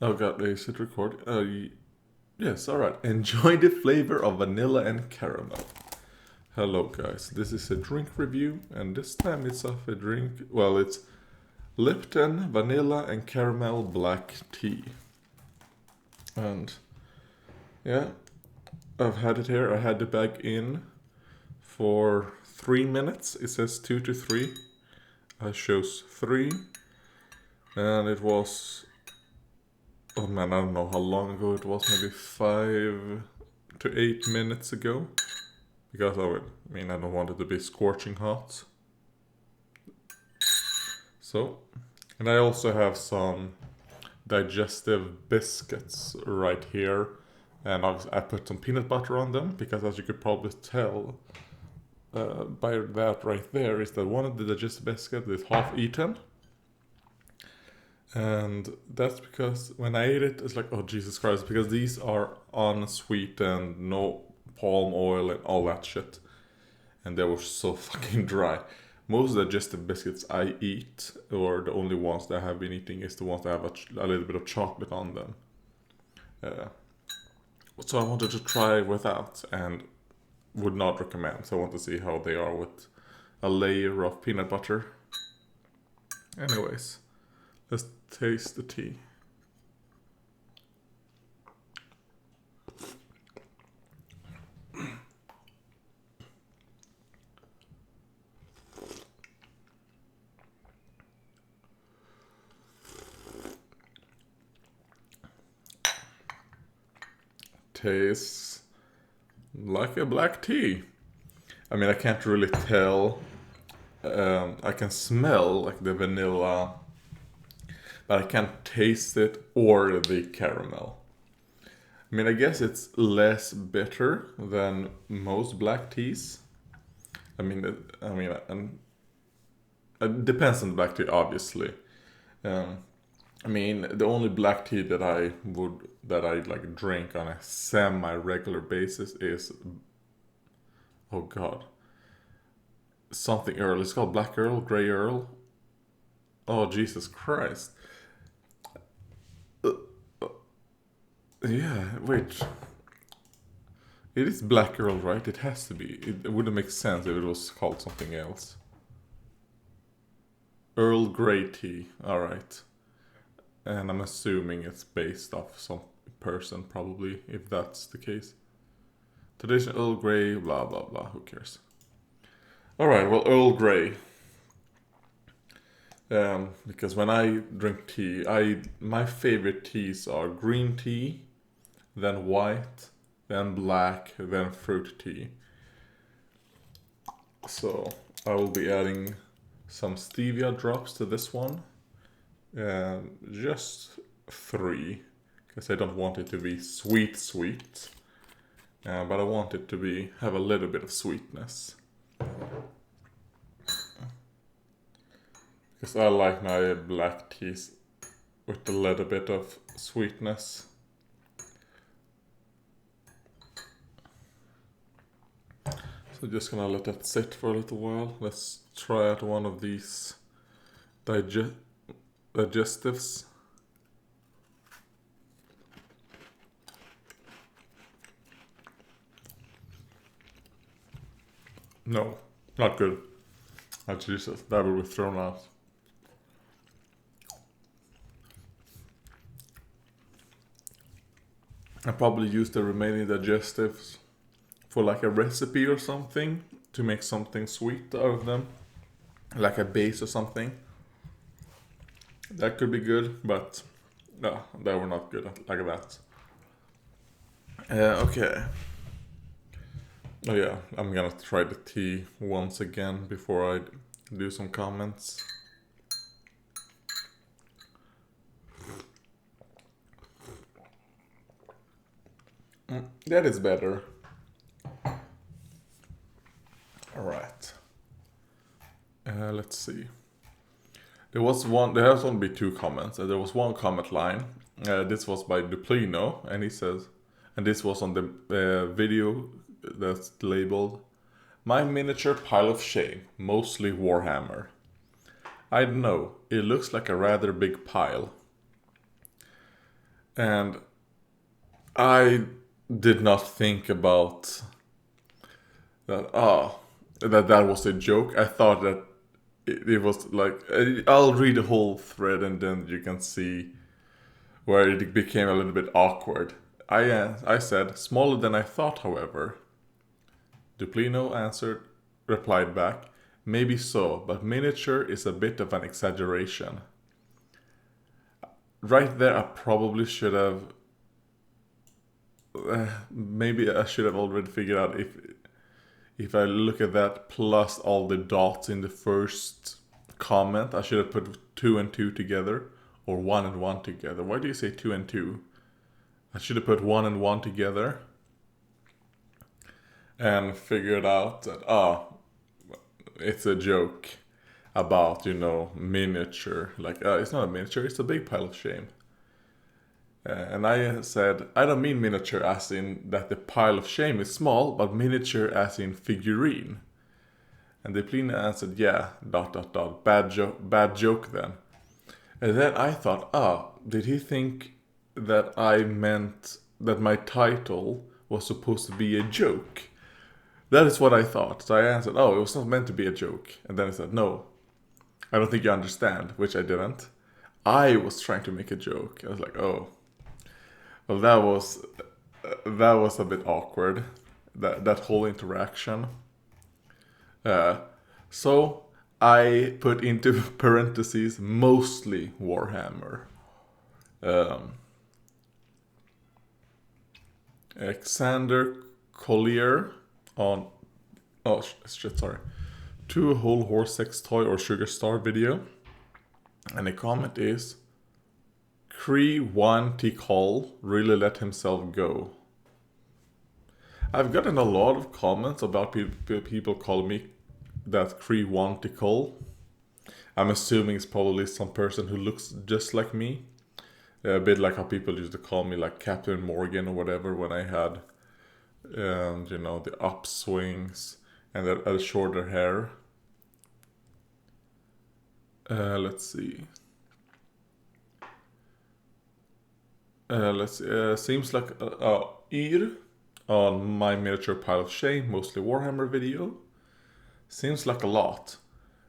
Oh god, is it recording? Yes, alright. Enjoy the flavor of vanilla and caramel. Hello guys, this is a drink review, and this time it's of a drink, well, it's Lipton vanilla and caramel black tea. And yeah, I've had it here. I had the bag in for 3 minutes. It says 2 to 3. I chose 3, and it was, oh man, I don't know how long ago it was, maybe 5 to 8 minutes ago. Because I don't want it to be scorching hot. So, and I also have some digestive biscuits right here. And I put some peanut butter on them, because as you could probably tell by that right there, is that one of the digestive biscuits is half eaten. And that's because when I ate it, it's like, oh Jesus Christ, because these are unsweetened, no palm oil and all that shit. And they were so fucking dry. Most of the digestive biscuits I eat, or the only ones that I have been eating, is the ones that have a little bit of chocolate on them. So I wanted to try without, and would not recommend. So I want to see how they are with a layer of peanut butter. Anyways, let's taste the tea. Tastes like a black tea. I mean, I can't really tell. I can smell like the vanilla, but I can't taste it or the caramel. I mean, I guess it's less bitter than most black teas. And it depends on the black tea, obviously. The only black tea that I like drink on a semi-regular basis is, oh god, something Earl. It's called Black Earl, Grey Earl. Oh Jesus Christ. Yeah, wait. It is Black Earl, right? It has to be. It wouldn't make sense if it was called something else. Earl Grey tea. Alright. And I'm assuming it's based off some person, probably, if that's the case. Traditional Earl Grey, blah blah blah, who cares? Alright, well, Earl Grey. Because when I drink tea, my favorite teas are green tea, then white, then black, then fruit tea. So I will be adding some stevia drops to this one. Just 3, because I don't want it to be sweet, but I want it to have a little bit of sweetness. Because I like my black teas with a little bit of sweetness. So just gonna let that sit for a little while. Let's try out one of these digestives. No, not good. Oh Jesus, that will be thrown out. I probably use the remaining digestives for like a recipe or something, to make something sweet out of them, like a base or something. That could be good, but no, they were not good like that. Okay. Oh yeah, I'm gonna try the tea once again before I do some comments. That is better. Alright. Let's see. There has only been 2 comments. There was one comment line. This was by Duplino, and he says, and this was on the video that's labeled, "My miniature pile of shame, mostly Warhammer. I don't know, it looks like a rather big pile. And I did not think about that. That was a joke. I thought that it was like, I'll read the whole thread and then you can see where it became a little bit awkward. I said, smaller than I thought, however. Duplino replied back, maybe so, but miniature is a bit of an exaggeration. Right there, I probably should have. Maybe I should have already figured out if I look at that plus all the dots in the first comment, I should have put 2 and 2 together, or 1 and 1 together. Why do you say 2 and 2? I should have put 1 and 1 together and figured out that it's a joke about, miniature. Like, it's not a miniature, it's a big pile of shame. And I said, I don't mean miniature as in that the pile of shame is small, but miniature as in figurine. And Deplina answered, yeah, ... bad joke then. And then I thought, did he think that I meant that my title was supposed to be a joke? That is what I thought. So I answered, it was not meant to be a joke. And then I said, no, I don't think you understand, which I didn't. I was trying to make a joke. I was like, oh. Well, that was a bit awkward, that whole interaction. So I put into parentheses mostly Warhammer. Alexander Collier on to a whole horse sex toy or sugar star video, and the comment is, Cree Wan Tikal really let himself go. I've gotten a lot of comments about people calling me that Cree Wan Tikal. I'm assuming it's probably some person who looks just like me. A bit like how people used to call me like Captain Morgan or whatever when I had, the upswings and the shorter hair. Let's see. Seems like Ir on my miniature pile of shame, mostly Warhammer video. Seems like a lot.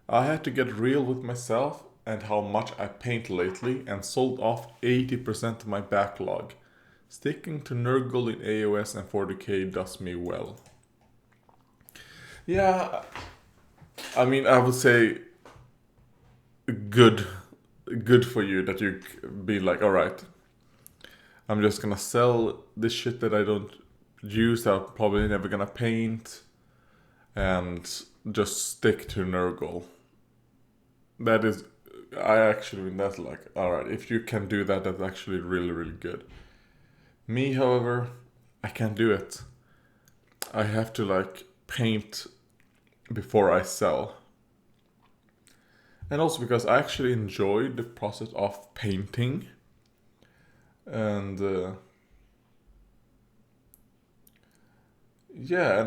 I had to get real with myself and how much I paint lately and sold off 80% of my backlog. Sticking to Nurgle in AOS and 40k does me well. Yeah, I mean, I would say good for you that you be like, alright, I'm just gonna sell this shit that I don't use, that I'm probably never gonna paint, and just stick to Nurgle. That is, I actually mean, that's like, alright, if you can do that, that's actually really, really good. Me, however, I can't do it. I have to like paint before I sell. And also because I actually enjoy the process of painting. And and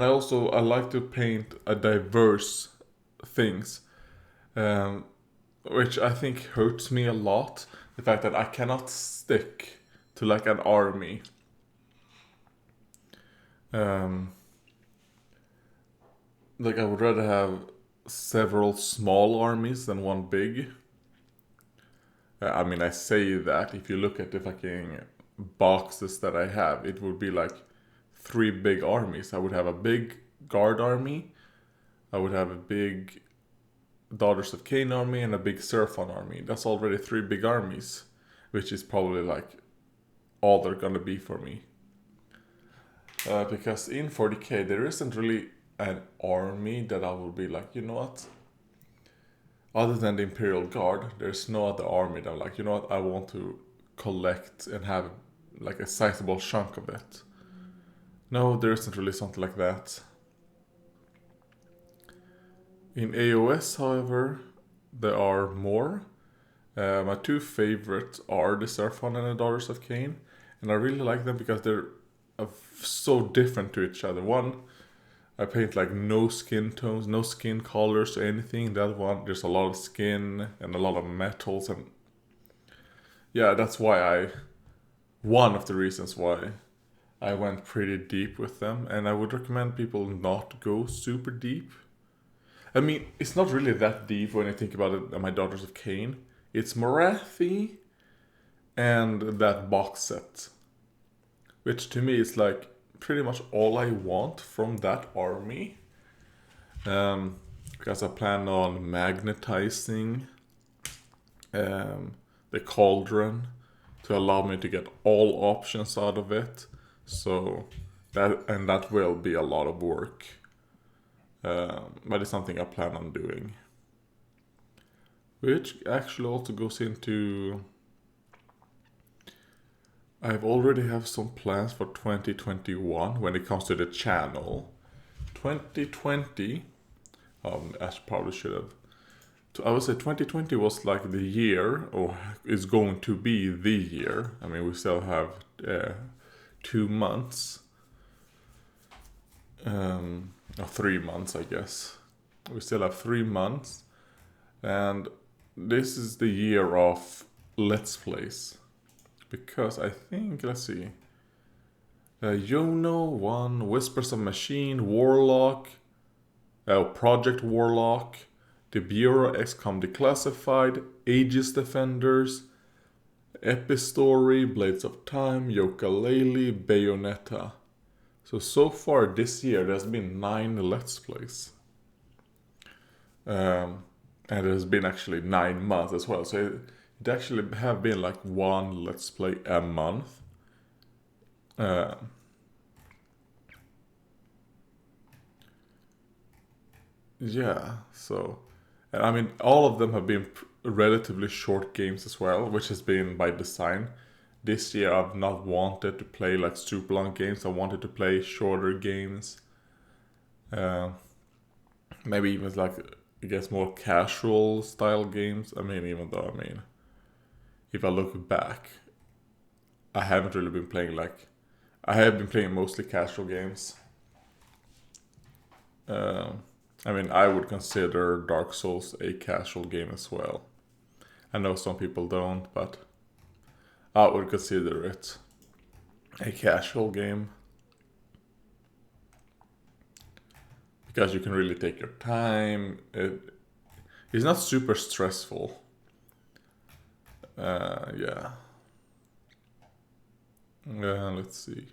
I like to paint a diverse things, which I think hurts me a lot. The fact that I cannot stick to like an army. Like I would rather have several small armies than one big. I mean, I say that if you look at the fucking boxes that I have, it would be like 3 big armies. I would have a big guard army, I would have a big Daughters of Cain army, and a big Seraphon army. That's already 3 big armies, which is probably like all they're gonna be for me. Because in 40k there isn't really an army that I will be like, you know what? Other than the Imperial Guard, there's no other army that I'm like, you know what, I want to collect and have like a sizable chunk of it. No, there isn't really something like that. In AOS, however, there are more. My 2 favorites are the Seraphon and the Daughters of Cain, and I really like them because they're so different to each other. One, I paint like no skin tones, no skin colors or anything. The other one, there's a lot of skin and a lot of metals, and yeah, that's why I one of the reasons why I went pretty deep with them, and I would recommend people not go super deep. I mean, it's not really that deep when I think about it. My Daughters of Cain, it's Morathi and that box set, which to me is like pretty much all I want from that army. Because I plan on magnetizing the cauldron to allow me to get all options out of it. So that will be a lot of work, but it's something I plan on doing. Which actually also goes into, I've already have some plans for 2021 when it comes to the channel. 2020, I probably should have. I would say 2020 was like the year, or is going to be the year. I mean, we still have 2 months, or 3 months, I guess. We still have 3 months, and this is the year of Let's Plays. Because I think, let's see, Yono 1, Whispers of Machine, Warlock, Project Warlock, The Bureau XCOM Declassified, Aegis Defenders, Epistory, Blades of Time, Yooka-Laylee, Bayonetta. So far this year there's been 9 Let's Plays. And there's been actually 9 months as well. So it actually have been like 1 Let's Play a month. Yeah, so... And I mean, all of them have been relatively short games as well, which has been by design. This year I've not wanted to play like super long games. I wanted to play shorter games. Maybe even like, I guess, more casual style games. I mean, even though, I mean, if I look back, I haven't really been playing like... I have been playing mostly casual games. I mean, I would consider Dark Souls a casual game as well. I know some people don't, but I would consider it a casual game. Because you can really take your time. It's not super stressful. Yeah. Let's see.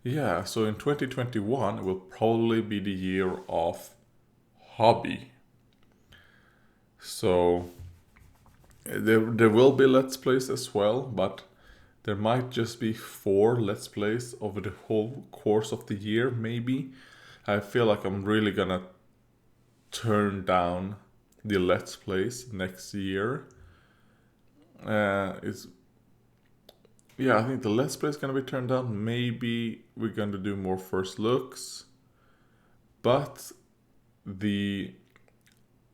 Yeah, so in 2021 will probably be the year of hobby. So there will be Let's Plays as well, but there might just be 4 Let's Plays over the whole course of the year, maybe. I feel like I'm really gonna turn down the Let's Plays next year. Yeah, I think the Let's Play is gonna be turned down. Maybe we're gonna do more first looks. But the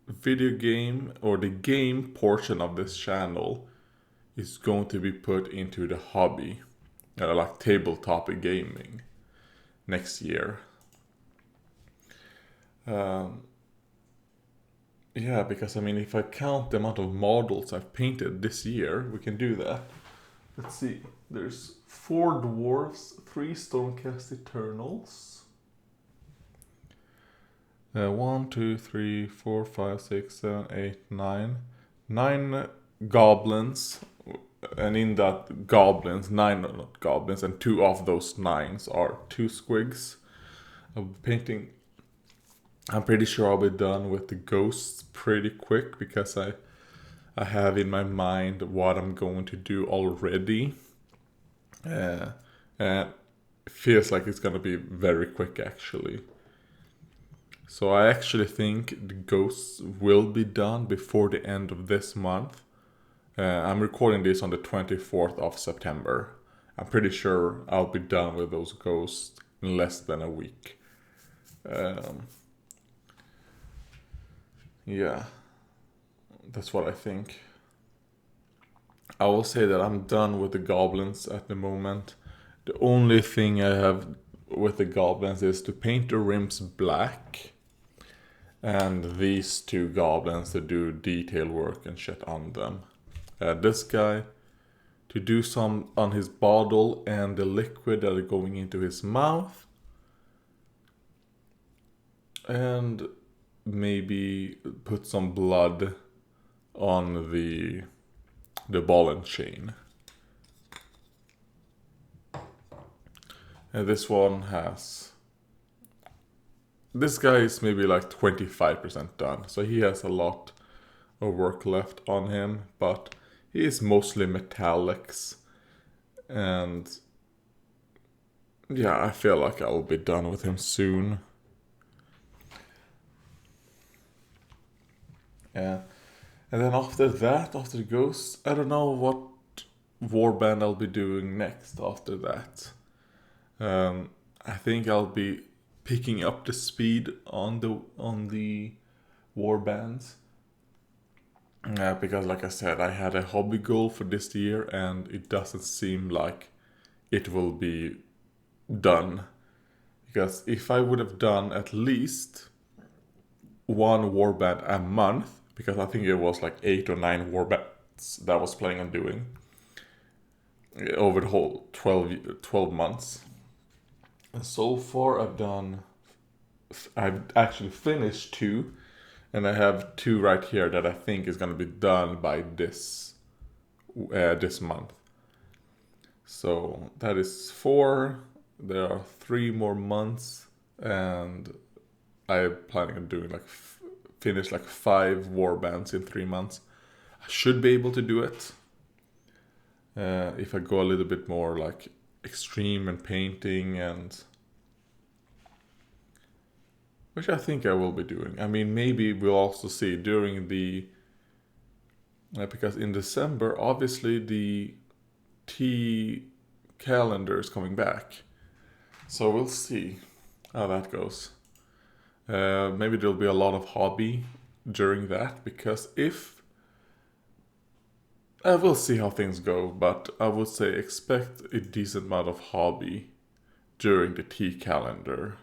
video game, or the game portion of this channel, is going to be put into the hobby. Like tabletop gaming next year. Yeah, because I mean, if I count the amount of models I've painted this year, we can do that. Let's see, there's 4 dwarves, 3 Stormcast Eternals. 1, 2, 3, 4, 5, 6, 7, 8, 9. 9 goblins. And in that goblins, 9 are not goblins, and 2 of those 9s are 2 squigs. I'm painting. I'm pretty sure I'll be done with the ghosts pretty quick, because I have in my mind what I'm going to do already. And it feels like it's gonna be very quick actually. So I actually think the ghosts will be done before the end of this month. I'm recording this on the 24th of September. I'm pretty sure I'll be done with those ghosts in less than a week. Yeah, that's what I think. I will say that I'm done with the goblins at the moment. The only thing I have with the goblins is to paint the rims black. And these 2 goblins to do detail work and shit on them. This guy to do some on his bottle and the liquid that are going into his mouth. And maybe put some blood on the ball and chain. And this one has... This guy is maybe like 25% done, so he has a lot of work left on him, but he is mostly metallics. And yeah, I feel like I will be done with him soon. Yeah. And then after that, after the Ghost, I don't know what warband I'll be doing next after that. I think I'll be picking up the speed on the warbands. Because like I said, I had a hobby goal for this year and it doesn't seem like it will be done. Because if I would have done at least one warband a month, because I think it was like 8 or 9 warbands that I was planning on doing over the whole 12 months. And so far I've actually finished 2, and I have 2 right here that I think is going to be done by this month. So that is 4. There are 3 more months, and I'm planning on doing like finish like 5 warbands in 3 months. I should be able to do it if I go a little bit more like extreme and painting, and which I think I will be doing. I mean, maybe we'll also see during the because in December obviously the T calendar is coming back, so we'll see how that goes. Maybe there'll be a lot of hobby during that, because if I will see how things go, but I would say expect a decent amount of hobby during the T calendar.